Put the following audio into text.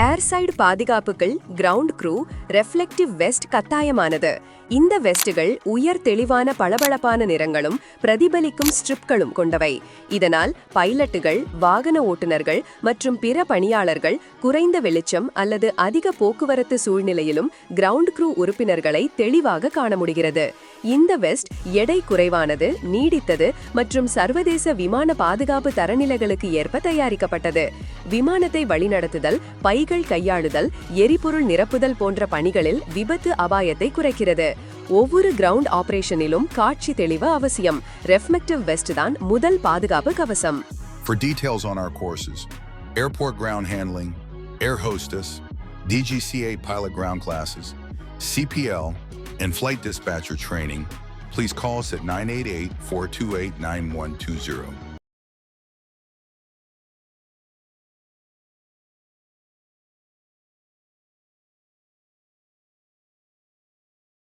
ஏர்சைடு பாதுகாப்புகள் ground crew reflective west கட்டாயமானது. இந்த வெஸ்டுகள் உயர் தெளிவான பளபளப்பான நிறங்களும் பிரதிபலிக்கும் ஸ்ட்ரிப்களும் கொண்டவை. இதனால் பைலட்டுகள், வாகன ஓட்டுநர்கள் மற்றும் பிற பணியாளர்கள் குறைந்த வெளிச்சம் அல்லது அதிக போக்குவரத்து சூழ்நிலையிலும் கிரவுண்ட் க்ரூ உறுப்பினர்களை தெளிவாக காண முடிகிறது. இந்த வெஸ்ட் எடை குறைவானது, நீடித்தது மற்றும் சர்வதேச விமான பாதுகாப்பு தரநிலைகளுக்கு ஏற்ப தயாரிக்கப்பட்டது. விமானத்தை வழிநடத்துதல், பைகள் கையாளுதல், எரிபொருள் நிரப்புதல் போன்ற பணிகளில் விபத்து அபாயத்தை குறைக்கிறது. ஒவ்வொரு கிரவுண்ட் ஆபரேஷனிலும் காட்சி தெளிவு அவசியம். ரெஃப்ளெக்டிவ் வெஸ்ட் தான் முதல் பாதுகாப்பு கவசம். For details on our courses, airport ground handling, air hostess, DGCA pilot ground classes, CPL, and flight dispatcher training, please call us at 988-428-9120.